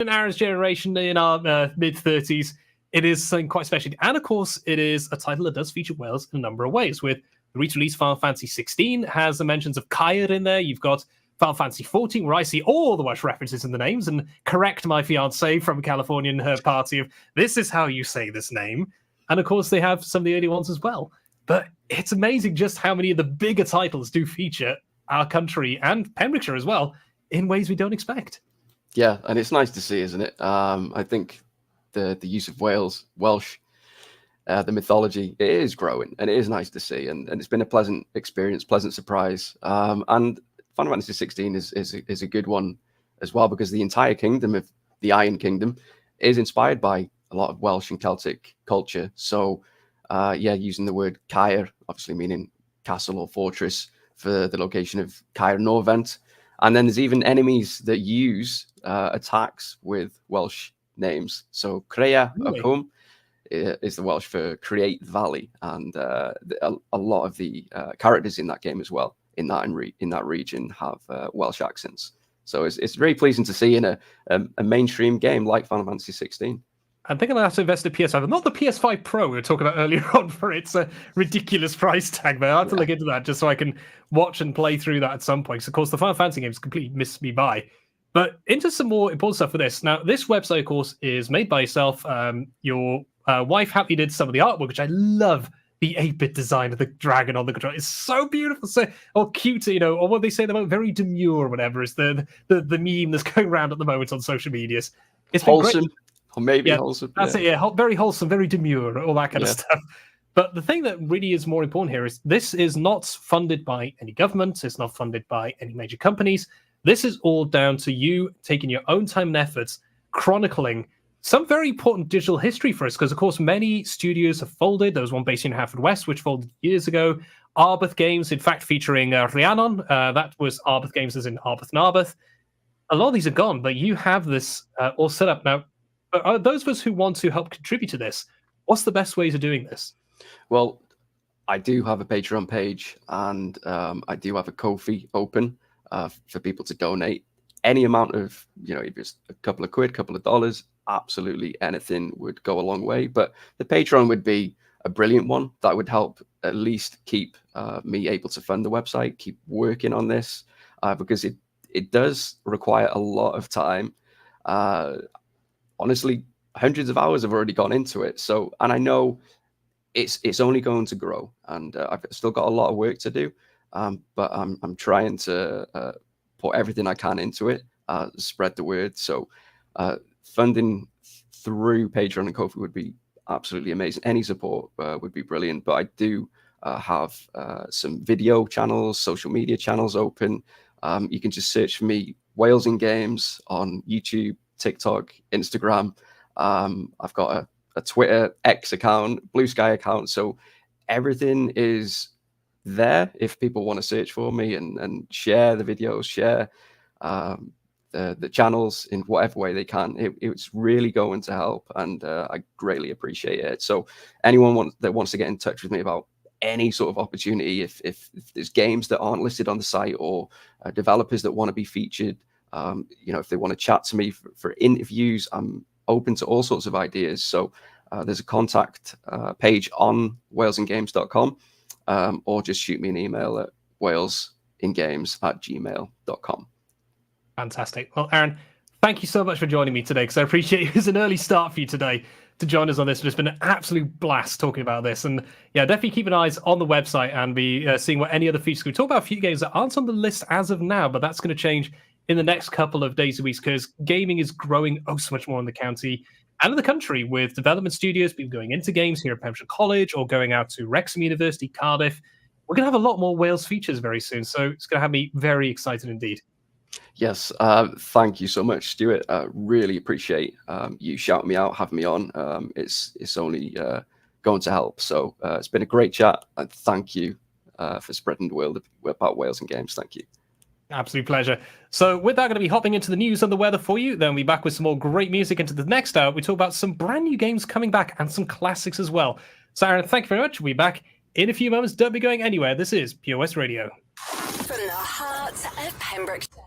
in Aaron's generation, in our mid-30s, it is something quite special. And of course, it is a title that does feature Wales in a number of ways. With the re-release Final Fantasy 16 has the mentions of Caer in there. You've got Final Fantasy 14, where I see all the Welsh references in the names and correct my fiance from California and her party of, this is how you say this name. And of course, they have some of the early ones as well. But it's amazing just how many of the bigger titles do feature our country and Pembrokeshire as well in ways we don't expect. Yeah, and it's nice to see, isn't it? I think the use of Welsh, the mythology, it is growing, and it is nice to see, and it's been a pleasant experience, pleasant surprise. And Final Fantasy 16 is a good one as well, because the entire kingdom of the Iron Kingdom is inspired by a lot of Welsh and Celtic culture. So, using the word Caer, obviously meaning castle or fortress, for the location of Caer Norvent. And then there's even enemies that use attacks with Welsh names. So Crea Ocum is the Welsh for create valley, and a lot of the characters in that game as well, in that region, have Welsh accents. So it's very pleasing to see in a mainstream game like Final Fantasy 16. I think I'm going to have to invest in PS5. Not the PS5 Pro we were talking about earlier on for its ridiculous price tag, but I have to look into that just so I can watch and play through that at some point. So, of course, the Final Fantasy games completely missed me by. But into some more important stuff for this. Now, this website, of course, is made by yourself. Your wife happily did some of the artwork, which I love. The 8-bit design of the dragon on the controller is so beautiful, or cute, or what they say about very demure or whatever is the meme that's going around at the moment on social medias. It's wholesome. Or maybe wholesome. That's it, yeah. Very wholesome, very demure, all that kind of stuff. But the thing that really is more important here is this is not funded by any government. It's not funded by any major companies. This is all down to you taking your own time and efforts, chronicling some very important digital history for us, because, of course, many studios have folded. There was one based in Haverfordwest, which folded years ago. Arbeth Games, in fact, featuring Rhiannon. That was Arbeth Games as in Arbeth Narbeth. A lot of these are gone, but you have this all set up now. But those of us who want to help contribute to this, what's the best ways of doing this? Well, I do have a Patreon page, and I do have a Ko-fi open for people to donate. Any amount of, if it's a couple of quid, couple of dollars, absolutely anything would go a long way. But the Patreon would be a brilliant one that would help at least keep me able to fund the website, keep working on this, because it does require a lot of time. Honestly, hundreds of hours have already gone into it. So, and I know it's only going to grow, and I've still got a lot of work to do. But I'm trying to put everything I can into it, spread the word. So, funding through Patreon and Ko-fi would be absolutely amazing. Any support would be brilliant. But I do have some video channels, social media channels open. You can just search for me, Wales in Games, on YouTube, TikTok, Instagram. I've got a Twitter, X account, Blue Sky account. So everything is there if people want to search for me and share the videos, share the channels in whatever way they can. It's really going to help, and I greatly appreciate it. So anyone that wants to get in touch with me about any sort of opportunity, if there's games that aren't listed on the site, or developers that want to be featured, if they want to chat to me for interviews, I'm open to all sorts of ideas. So there's a contact page on walesingames.com, or just shoot me an email at walesingames@gmail.com. Fantastic. Well, Aaron, thank you so much for joining me today, because I appreciate it was an early start for you today to join us on this. It's been an absolute blast talking about this. And yeah, definitely keep an eye on the website and be seeing what any other features. We talk about a few games that aren't on the list as of now, but that's going to change in the next couple of days and weeks, because gaming is growing so much more in the county and in the country, with development studios, people going into games here at Pembrokeshire College or going out to Wrexham University, Cardiff. We're going to have a lot more Wales features very soon, so it's going to have me very excited indeed. Yes, thank you so much, Stuart. Really appreciate you shouting me out, having me on. It's only going to help. So it's been a great chat, and thank you for spreading the word about Wales in Games. Thank you. Absolute pleasure. So with that, going to be hopping into the news and the weather for you. Then we'll be back with some more great music into the next hour. We talk about some brand new games coming back and some classics as well. So Aaron, thank you very much. We'll be back in a few moments. Don't be going anywhere. This is Pure West Radio. From the heart of Pembrokeshire.